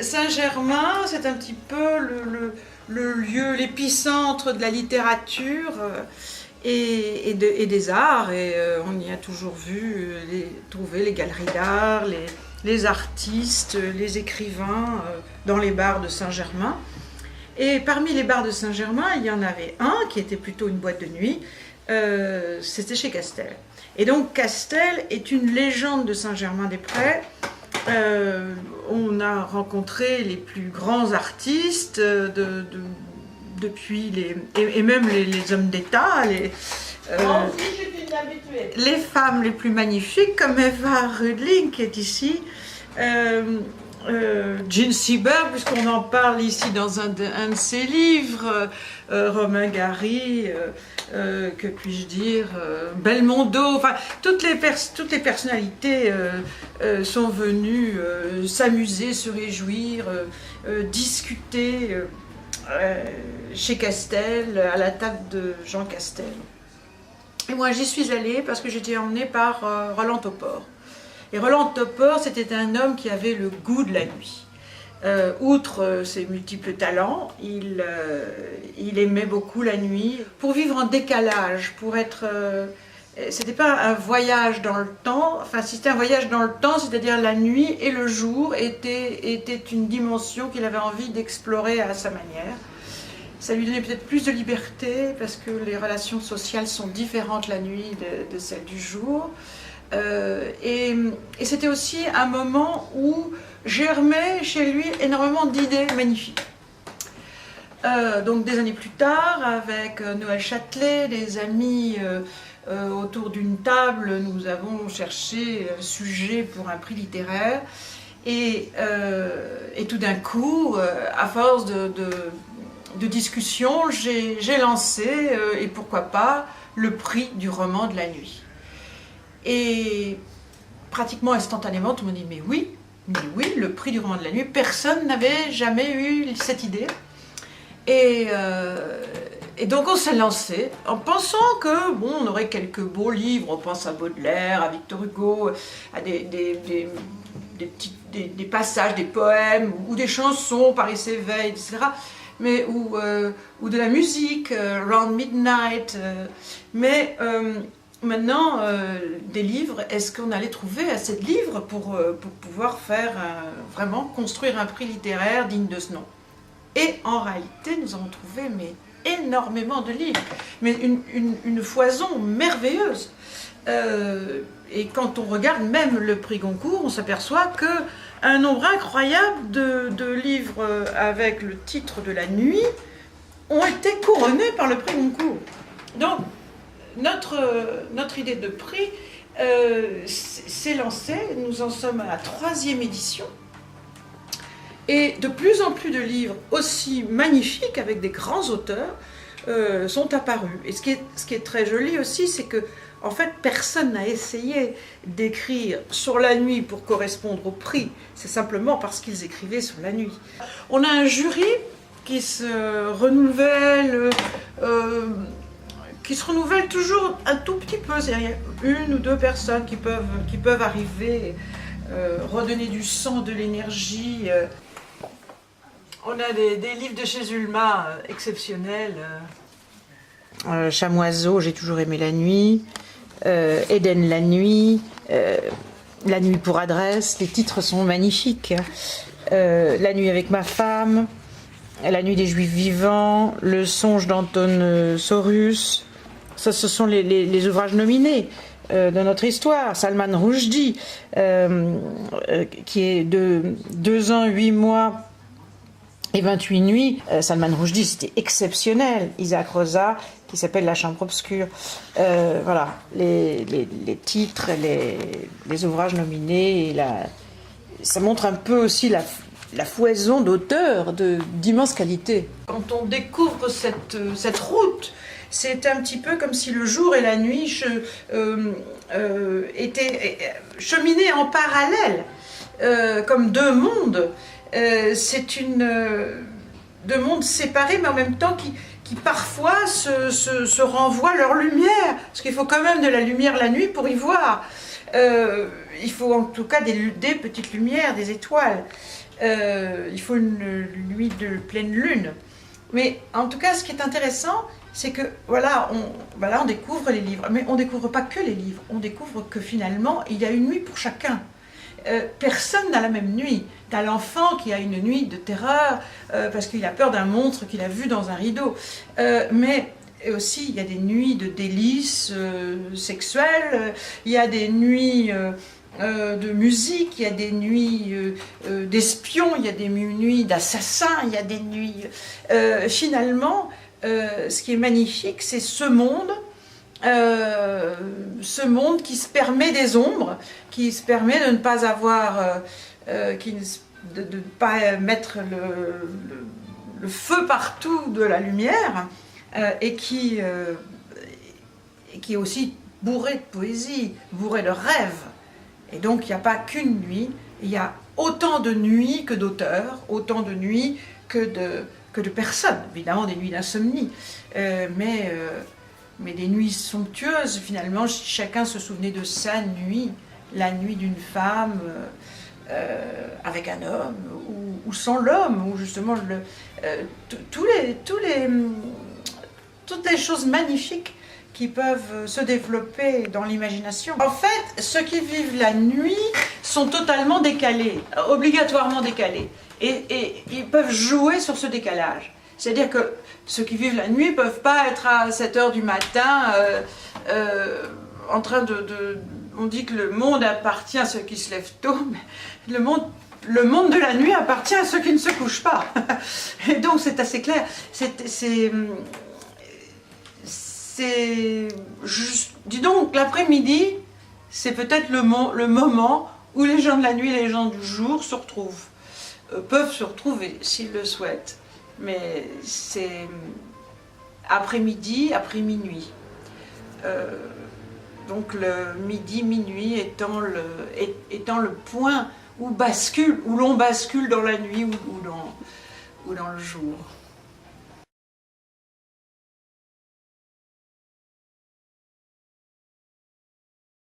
Saint-Germain, c'est un petit peu le lieu, l'épicentre de la littérature et des arts. Et on y a toujours vu, trouvé les galeries d'art, les artistes, les écrivains dans les bars de Saint-Germain. Et parmi les bars de Saint-Germain, il y en avait un qui était plutôt une boîte de nuit, c'était chez Castel. Et donc Castel est une légende de Saint-Germain-des-Prés. On a rencontré les plus grands artistes depuis et même les hommes d'État, les femmes les plus magnifiques comme Eva Rüdling qui est ici, Jean Seberg, puisqu'on en parle ici dans un de ses livres, Romain Gary, que puis-je dire, Belmondo, enfin toutes les personnalités sont venues s'amuser, se réjouir, discuter chez Castel, à la table de Jean Castel. Et moi j'y suis allée parce que j'étais emmenée par Roland Topor. Et Roland Topor, c'était un homme qui avait le goût de la nuit. Outre ses multiples talents, il aimait beaucoup la nuit pour vivre en décalage, pour être... c'était pas un voyage dans le temps, enfin si c'était un voyage dans le temps, c'est-à-dire la nuit et le jour était une dimension qu'il avait envie d'explorer à sa manière. Ça lui donnait peut-être plus de liberté parce que les relations sociales sont différentes la nuit de celles du jour. Et c'était aussi un moment où germait chez lui énormément d'idées magnifiques. Donc des années plus tard, avec Noël Châtelet, des amis autour d'une table, nous avons cherché un sujet pour un prix littéraire. Et tout d'un coup, à force de discussion, j'ai lancé, et pourquoi pas, le prix du roman de la nuit. Et pratiquement instantanément, tout le monde dit mais oui, le prix du roman de la nuit, personne n'avait jamais eu cette idée. Et donc on s'est lancé en pensant que bon, on aurait quelques beaux livres, on pense à Baudelaire, à Victor Hugo, à des passages, des poèmes ou des chansons, Paris s'éveille, etc. Mais ou de la musique, Round Midnight, mais maintenant, des livres, est-ce qu'on allait trouver assez de livres pour pouvoir faire vraiment construire un prix littéraire digne de ce nom? Et en réalité, nous avons trouvé énormément de livres, mais une foison merveilleuse. Et quand on regarde même le prix Goncourt, on s'aperçoit qu'un nombre incroyable de livres avec le titre de la nuit ont été couronnés par le prix Goncourt. Donc, notre idée de prix s'est lancée, nous en sommes à la 3e édition, et de plus en plus de livres aussi magnifiques, avec des grands auteurs, sont apparus. Et ce qui est très joli aussi, c'est que en fait, personne n'a essayé d'écrire sur la nuit pour correspondre au prix, c'est simplement parce qu'ils écrivaient sur la nuit. On a un jury qui se renouvelle, toujours un tout petit peu, c'est-à-dire une ou deux personnes qui peuvent arriver, redonner du sang, de l'énergie. On a des livres de chez Ulma exceptionnels. Chamoiseau, j'ai toujours aimé la nuit. Éden la nuit. La nuit pour adresse. Les titres sont magnifiques. La nuit avec ma femme. La nuit des Juifs vivants. Le songe d'Anton Saurus. Ça, ce sont les ouvrages nominés de notre histoire. Salman Rushdie, qui est de 2 ans, 8 mois et 28 nuits. Salman Rushdie, c'était exceptionnel. Isaac Rosa, qui s'appelle La Chambre obscure. Voilà, les titres, les ouvrages nominés. Ça montre un peu aussi la foison d'auteurs d'immense qualité. Quand on découvre cette route, c'est un petit peu comme si le jour et la nuit cheminaient en parallèle, comme deux mondes. C'est deux mondes séparés, mais en même temps qui parfois se renvoient leur lumière, parce qu'il faut quand même de la lumière la nuit pour y voir. Il faut en tout cas des petites lumières, des étoiles. Il faut une nuit de pleine lune. Mais en tout cas, ce qui est intéressant, c'est que voilà, on découvre les livres, mais on ne découvre pas que les livres, on découvre que finalement, il y a une nuit pour chacun. Personne n'a la même nuit. T'as l'enfant qui a une nuit de terreur parce qu'il a peur d'un monstre qu'il a vu dans un rideau. Mais aussi, il y a des nuits de délices sexuelles, il y a des nuits de musique, il y a des nuits d'espions, il y a des nuits d'assassins, il y a des nuits... finalement, ce qui est magnifique, c'est ce monde qui se permet des ombres, qui se permet de ne pas avoir, de ne pas mettre le feu partout de la lumière, et qui est aussi bourré de poésie, bourré de rêves. Et donc il n'y a pas qu'une nuit, il y a autant de nuits que d'auteurs, autant de nuits que de personnes, évidemment des nuits d'insomnie, mais des nuits somptueuses finalement. Chacun se souvenait de sa nuit, la nuit d'une femme avec un homme, ou sans l'homme, ou justement toutes les choses magnifiques qui peuvent se développer dans l'imagination. En fait, ceux qui vivent la nuit sont totalement décalés, obligatoirement décalés, et ils peuvent jouer sur ce décalage. C'est-à-dire que ceux qui vivent la nuit ne peuvent pas être à 7 h du matin en train on dit que le monde appartient à ceux qui se lèvent tôt, mais le monde de la nuit appartient à ceux qui ne se couchent pas. Et donc c'est assez clair. Dis donc, l'après-midi, c'est peut-être le moment où les gens de la nuit et les gens du jour se retrouvent, peuvent se retrouver s'ils le souhaitent. Mais c'est après-midi, après minuit. Donc le midi, minuit étant le point où l'on bascule dans la nuit ou dans le jour.